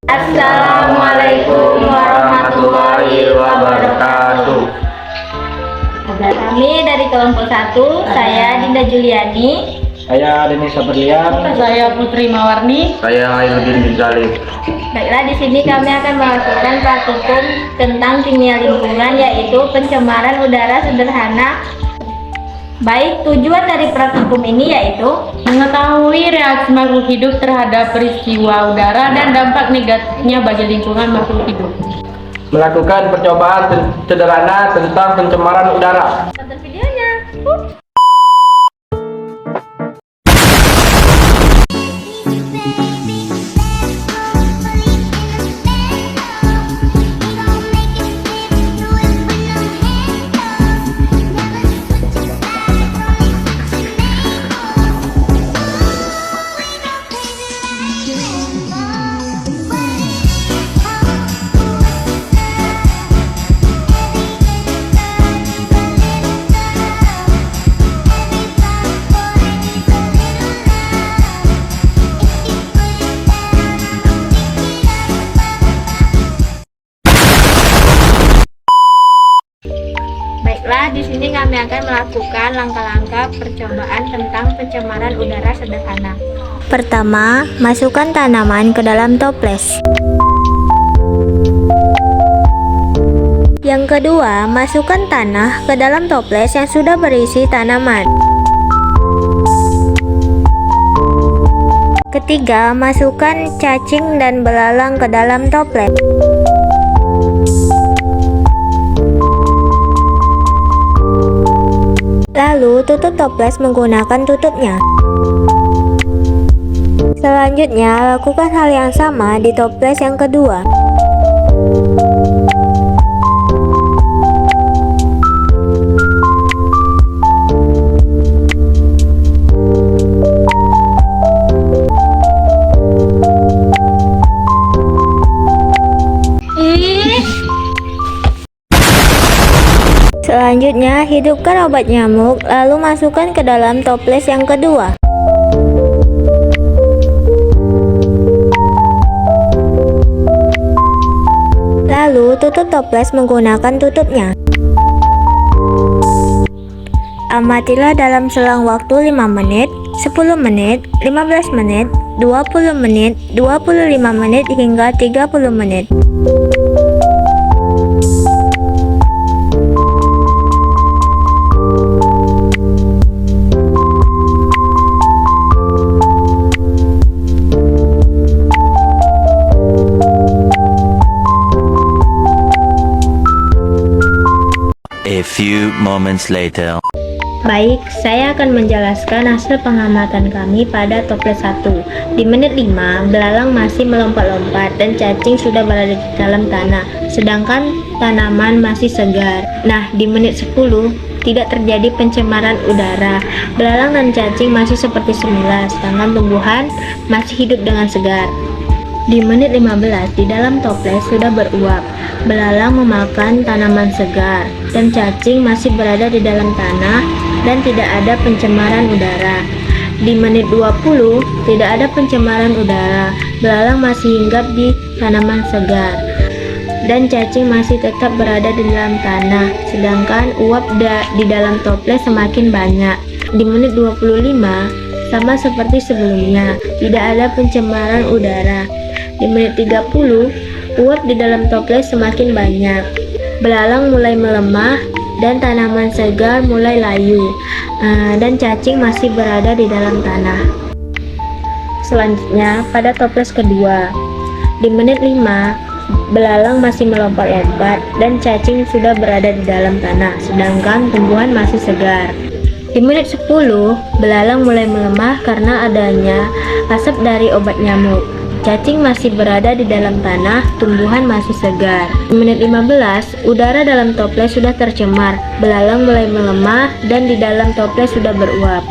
Assalamualaikum warahmatullahi wabarakatuh. Kami dari kelompok 1, saya Dinda Juliani. Saya Denis Saberlian. Saya Putri Mawarni. Saya Ainuddin bin Salim. Baiklah, di sini kami akan melakukan praktikum tentang kimia lingkungan, yaitu pencemaran udara sederhana. Baik, tujuan dari praktikum ini yaitu Mengetahui reaksi makhluk hidup terhadap peristiwa udara dan dampak negatifnya bagi lingkungan makhluk hidup. Melakukan percobaan sederhana tentang pencemaran udara. tonton videonya. Baiklah, di sini kami akan melakukan langkah-langkah percobaan tentang pencemaran udara sederhana. Pertama, masukkan tanaman ke dalam toples. Yang kedua, masukkan tanah ke dalam toples yang sudah berisi tanaman. Ketiga, masukkan cacing dan belalang ke dalam toples. Lalu tutup toples menggunakan tutupnya. Selanjutnya, lakukan hal yang sama di toples yang kedua. Selanjutnya, hidupkan obat nyamuk, lalu masukkan ke dalam toples yang kedua. Lalu, tutup toples menggunakan tutupnya. Amatilah dalam selang waktu 5 menit, 10 menit, 15 menit, 20 menit, 25 menit, hingga 30 menit. A few moments later. Baik, saya akan menjelaskan hasil pengamatan kami pada toples 1. Di menit 5, belalang masih melompat-lompat dan cacing sudah berada di dalam tanah, sedangkan tanaman masih segar. Nah, di menit 10, tidak terjadi pencemaran udara. Belalang dan cacing masih seperti semula, sedangkan tumbuhan masih hidup dengan segar. Di menit 15, di dalam toples sudah beruap. Belalang memakan tanaman segar, dan cacing masih berada di dalam tanah dan tidak ada pencemaran udara. Di menit 20, tidak ada pencemaran udara. Belalang masih hinggap di tanaman segar, dan cacing masih tetap berada di dalam tanah, sedangkan uap di dalam toples semakin banyak. Di menit 25, sama seperti sebelumnya, tidak ada pencemaran udara. Di menit 30, uap di dalam toples semakin banyak. Belalang mulai melemah dan tanaman segar mulai layu, dan cacing masih berada di dalam tanah. Selanjutnya, pada toples kedua, di menit 5, belalang masih melompat-lompat dan cacing sudah berada di dalam tanah, sedangkan tumbuhan masih segar. Di menit 10, belalang mulai melemah karena adanya asap dari obat nyamuk. Cacing masih berada di dalam tanah, tumbuhan masih segar. Di menit 15, udara dalam toples sudah tercemar. Belalang mulai melemah dan di dalam toples sudah beruap.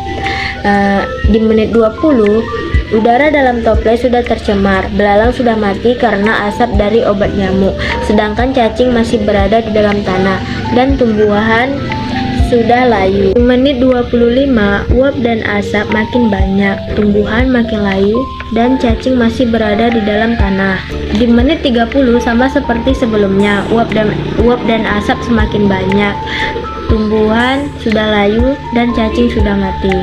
Di menit 20, udara dalam toples sudah tercemar. Belalang sudah mati karena asap dari obat nyamuk. Sedangkan cacing masih berada di dalam tanah dan tumbuhan sudah layu. Di menit 25, uap dan asap makin banyak, tumbuhan makin layu, dan cacing masih berada di dalam tanah. Di menit 30 sama seperti sebelumnya, uap dan asap semakin banyak, tumbuhan sudah layu, dan cacing sudah mati.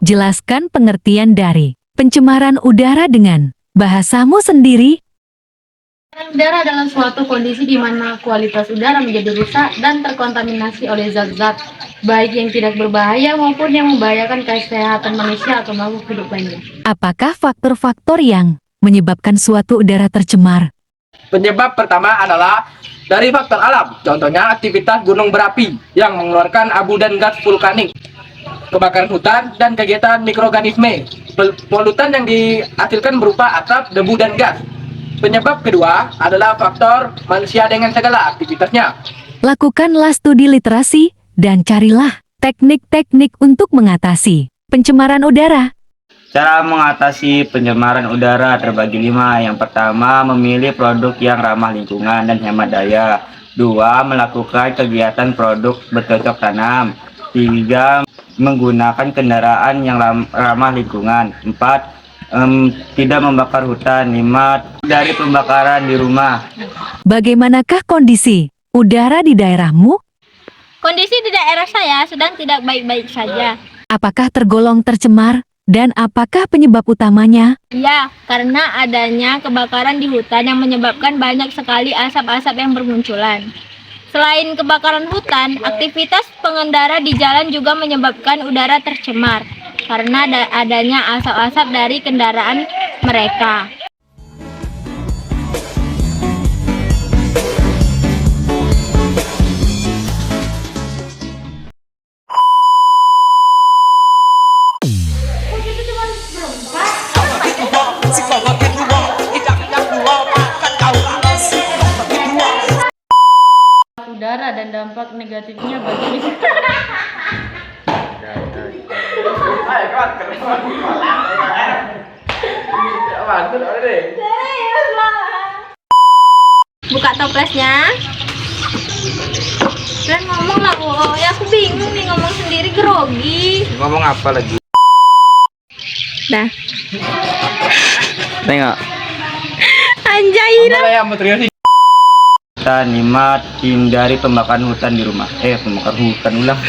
Jelaskan pengertian dari pencemaran udara dengan bahasamu sendiri. Udara adalah suatu kondisi di mana kualitas udara menjadi rusak dan terkontaminasi oleh zat-zat baik yang tidak berbahaya maupun yang membahayakan kesehatan manusia atau makhluk hidup lainnya. Apakah faktor-faktor yang menyebabkan suatu udara tercemar? Penyebab pertama adalah dari faktor alam, contohnya aktivitas gunung berapi yang mengeluarkan abu dan gas vulkanik, kebakaran hutan, dan kegiatan mikroorganisme. Polutan yang dihasilkan berupa asap, debu, dan gas. Penyebab kedua adalah faktor manusia dengan segala aktivitasnya. Lakukanlah studi literasi dan carilah teknik-teknik untuk mengatasi pencemaran udara. Cara mengatasi pencemaran udara terbagi 5. Yang pertama, memilih produk yang ramah lingkungan dan hemat daya. 2. Melakukan kegiatan produk bercocok tanam. 3. Menggunakan kendaraan yang ramah lingkungan. 4. Tidak membakar hutan. 5. Dari pembakaran di rumah. Bagaimanakah kondisi udara di daerahmu? Kondisi di daerah saya sedang tidak baik-baik saja. Apakah tergolong tercemar? Dan apakah penyebab utamanya? Ya, karena adanya kebakaran di hutan yang menyebabkan banyak sekali asap-asap yang bermunculan. Selain kebakaran hutan, aktivitas pengendara di jalan juga menyebabkan udara tercemar karena adanya asap-asap dari kendaraan mereka. Udara dan dampak negatifnya bagi lingkungan. Buka toplesnya. Dan ngomong lah, boy. Aku bingung nih ngomong sendiri, grogi. Ngomong apa lagi? Dah. Tengok. Anjay. Hutan, 5. Hindari pembakaran hutan di rumah. Pembakaran hutan ulang.